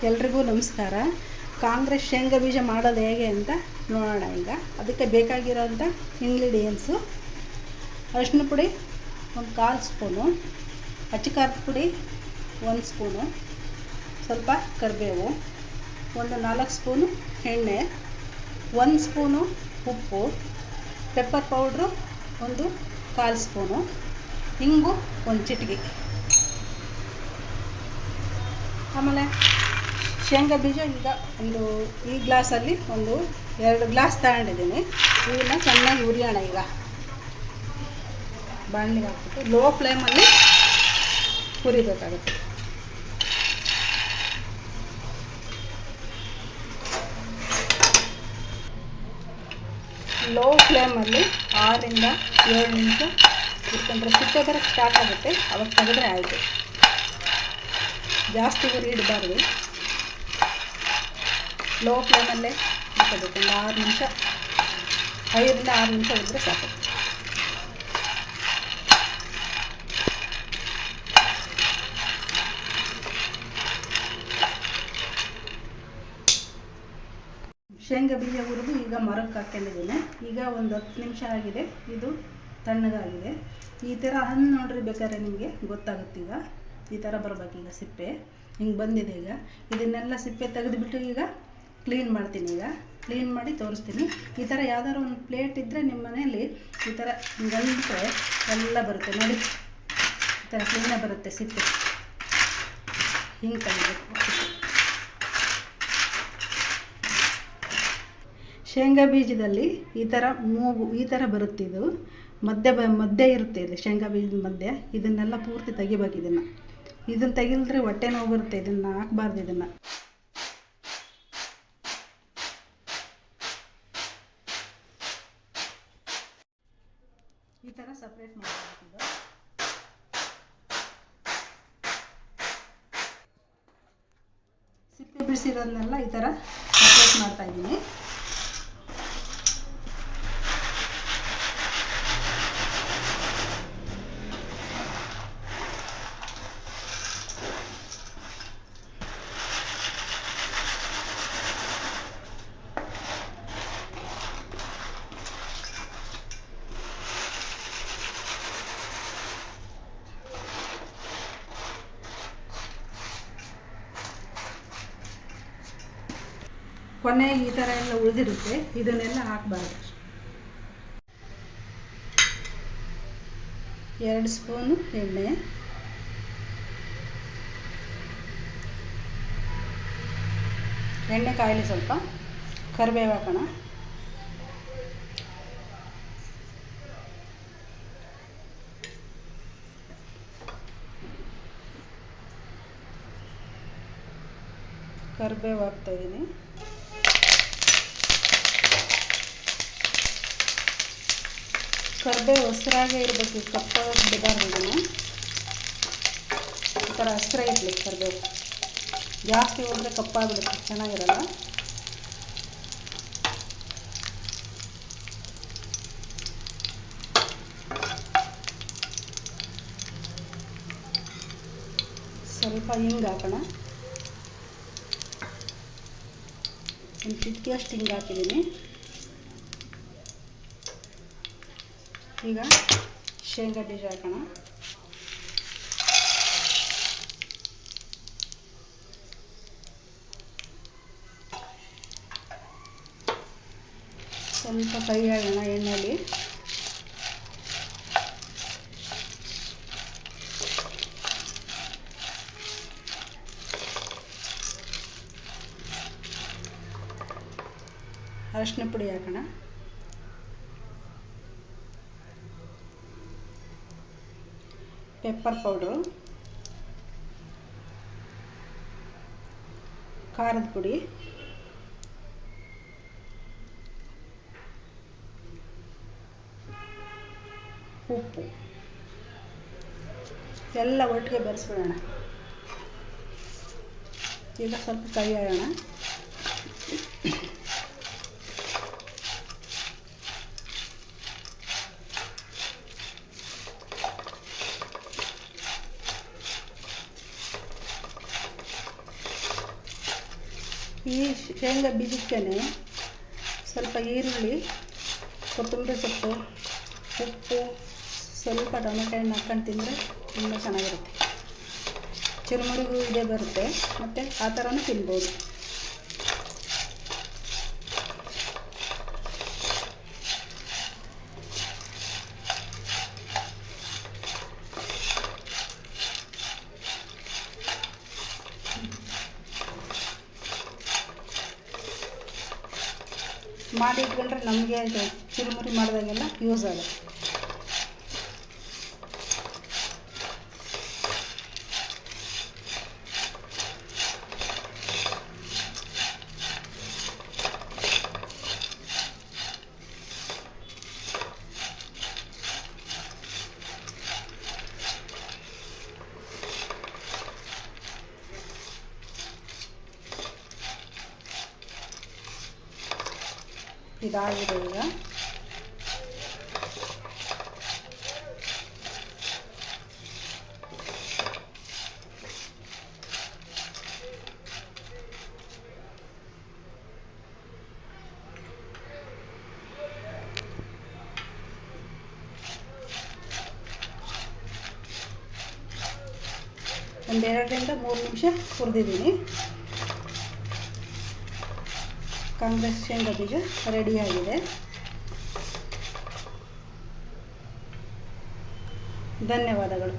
ಎಲ್ರಿಗೂ ನಮಸ್ಕಾರ. ಕಾಂಗ್ರೆಸ್ ಶೇಂಗಾ ಬೀಜ ಮಾಡೋದು ಹೇಗೆ ಅಂತ ನೋಡೋಣ. ಈಗ ಅದಕ್ಕೆ ಬೇಕಾಗಿರೋಂಥ ಇಂಗ್ರೀಡಿಯೆಂಟ್ಸು: ಅರಿಶಿನ ಪುಡಿ 1/4 ಸ್ಪೂನು, ಅಚ್ಚಿಕಾರದ ಪುಡಿ 1 ಸ್ಪೂನು, ಸ್ವಲ್ಪ ಕರಿಬೇವು, 4 ಸ್ಪೂನು ಎಣ್ಣೆ, 1 ಸ್ಪೂನು ಉಪ್ಪು, ಪೆಪ್ಪರ್ ಪೌಡ್ರು 1/4 ಸ್ಪೂನು, ಹಿಂಗು 1 ಚಿಟಿಕೆ. ಆಮೇಲೆ ಶೇಂಗಾ ಬೀಜ ಈಗ ಈ ಗ್ಲಾಸಲ್ಲಿ 2 ಗ್ಲಾಸ್ ತಗೊಂಡಿದ್ದೀನಿ. ಇವನ್ನ ಚೆನ್ನಾಗಿ ಹುರಿಯೋಣ. ಈಗ ಬಾಣಲಿಗೆ ಹಾಕ್ಬಿಟ್ಟು ಲೋ ಫ್ಲೇಮಲ್ಲಿ ಹುರಿಬೇಕಾಗುತ್ತೆ. ಲೋ ಫ್ಲೇಮಲ್ಲಿ 6 ರಿಂದ 7 ನಿಮಿಷ ಹುರ್ಕೊಂಡ್ರೆ ಸಿಪ್ಪೆ ಬರೋಕ್ಕೆ ಸ್ಟಾರ್ಟ್ ಆಗುತ್ತೆ. ಅವಾಗ ತೆಗೆದ್ರೆ ಆಯಿತು. ಜಾಸ್ತಿ ಹುರಿ ಇಡಬಾರ್ದು, ಲೋ ಫ್ಲೇಮಲ್ಲೇ ಹಾಕಬೇಕು. 6 ನಿಮಿಷ, 5 ರಿಂದ 6 ನಿಮಿಷ ಹುರಿದ್ರೆ ಸಾಕು. ಶೇಂಗಾ ಬೀಜ ಹುರಿದು ಈಗ ಮರಕ್ಕೆ ಹಾಕೊಂಡಿದ್ದೀನಿ. ಈಗ 10 ನಿಮಿಷ ಆಗಿದೆ. ಇದು ತಣ್ಣಗಾಗಿದೆ. ಈ ಥರ ಹಣ್ಣು ನೋಡ್ರಿ, ಬೇಕಾದ್ರೆ ನಿಮಗೆ ಗೊತ್ತಾಗುತ್ತೆ. ಈಗ ಈ ಥರ ಬರ್ಬೇಕು. ಈಗ ಸಿಪ್ಪೆ ಹಿಂಗೆ ಬಂದಿದೆ. ಈಗ ಇದನ್ನೆಲ್ಲ ಸಿಪ್ಪೆ ತೆಗೆದುಬಿಟ್ಟು ಈಗ ಕ್ಲೀನ್ ಮಾಡ್ತೀನಿ. ಈಗ ಕ್ಲೀನ್ ಮಾಡಿ ತೋರಿಸ್ತೀನಿ. ಈ ಥರ ಯಾವ್ದಾದ್ರು ಒಂದು ಪ್ಲೇಟ್ ಇದ್ದರೆ ನಿಮ್ಮ ಮನೆಯಲ್ಲಿ ಈ ಥರ ಹಿಂಗಂದ್ರೆ ಎಲ್ಲ ಬರುತ್ತೆ ನೋಡಿ. ಈ ಥರ ಕ್ಲೀನಾಗಿ ಬರುತ್ತೆ ಸಿಪ್ಪೆ. ಹಿಂಗೆ ತೆಗಿಬೇಕು. ಶೇಂಗಾ ಬೀಜದಲ್ಲಿ ಈ ಥರ ಮೂಗು ಈ ಥರ ಬರುತ್ತೆ. ಇದು ಮಧ್ಯೆ ಇರುತ್ತೆ. ಇಲ್ಲಿ ಶೇಂಗಾ ಬೀಜದ ಮಧ್ಯೆ ಇದನ್ನೆಲ್ಲ ಪೂರ್ತಿ ತೆಗಿಬೇಕು. ಇದನ್ನು ತೆಗಿಲ್ದ್ರೆ ಹೊಟ್ಟೆ ನೋವು ಬರುತ್ತೆ. ಇದನ್ನು ಹಾಕಬಾರ್ದು. ಇದನ್ನು ಈ ಥರ ಸಪ್ರೇಟ್ ಮಾಡಬೇಕು. ಸಿಪ್ಪೆ ಬಿಡಿಸಿರೋದನ್ನೆಲ್ಲ ಈ ಥರ ಸಪ್ರೇಟ್ ಮಾಡ್ತಾ ಇದ್ದೀನಿ. ಕೊನೆಗೆ ಈ ಥರ ಎಲ್ಲ ಉಳಿದಿರುತ್ತೆ. ಇದನ್ನೆಲ್ಲ ಹಾಕಬಾರ್ದು. 2 ಸ್ಪೂನು ಎಣ್ಣೆ, ಎಣ್ಣೆ ಕಾಯಿಲಿ ಸ್ವಲ್ಪ ಕರಿಬೇವು ಹಾಕೋಣ. ಕರಿಬೇವು ಹಾಕ್ತಾಯಿದ್ದೀನಿ. ಕರಿಬೇವು ಹಸಿರಾಗೇ ಇರಬೇಕು. ಕಪ್ಪಾಗಿ ಬಿಡಬಾರ್ದು. ಇದನ್ನು ಈ ಥರ ಹಸಿರಾಗಿ ಇರಬೇಕು ಕರಿಬೇವು. ಜಾಸ್ತಿ ಹೋದರೆ ಕಪ್ಪಾಗಿಬಿಡುತ್ತೆ, ಚೆನ್ನಾಗಿರಲ್ಲ. ಸ್ವಲ್ಪ ಹಿಂಗೆ ಹಾಕೋಣ. ಒಂದು ಚಿಟಿಕೆಯಷ್ಟು ಹಿಂಗೆ ಹಾಕಿದ್ದೀನಿ. ಈಗ ಶೇಂಗಾ ಬೀಜ ಹಾಕೋಣ. ಸ್ವಲ್ಪ ಕೈ ಹಾಕೋಣ ಎಣ್ಣೆಯಲ್ಲಿ. ಅರಿಶಿನ ಪುಡಿ ಹಾಕೋಣ. ಪೆಪ್ಪರ್ ಪೌಡ್ರು, ಖಾರದ ಪುಡಿ, ಉಪ್ಪು ಎಲ್ಲ ಒಟ್ಟಿಗೆ ಬೆರೆಸ್ಬಿಡೋಣ. ಈಗ ಸ್ವಲ್ಪ ಕೈ ಹಾಕೋಣ. ಈ ಶೇಂಗಾ ಬೀಜಕ್ಕೆ ಸ್ವಲ್ಪ ಈರುಳ್ಳಿ, ಕೊತ್ತಂಬರಿ ಸೊಪ್ಪು, ಉಪ್ಪು, ಸ್ವಲ್ಪ ಟೊಮೆಟೊ ಹಣ್ಣು ಹಾಕ್ಕೊಂಡು ತಿಂದರೆ ತುಂಬ ಚೆನ್ನಾಗಿರುತ್ತೆ. ಚುರುಮುರಿಗೂ ಇದೇ ಬರುತ್ತೆ, ಮತ್ತು ಆ ಥರನೂ ತಿನ್ಬೋದು. ಮಾಡಿ ಇಟ್ಕೊಂಡ್ರೆ ನಮಗೆ ಚುರುಮುರಿ ಮಾಡಿದಾಗೆಲ್ಲ ಯೂಸ್ ಆಗುತ್ತೆ. ಇದಾಗಿದೆ ಈಗ. ಒಂದು 2ರಿಂದ 3 ನಿಮಿಷ ಹುರಿದಿದ್ದೀನಿ. ಕಾಂಗ್ರೆಸ್ ಶೇಂಗಾ ಬೀಜ ರೆಡಿಯಾಗಿದೆ. ಧನ್ಯವಾದಗಳು.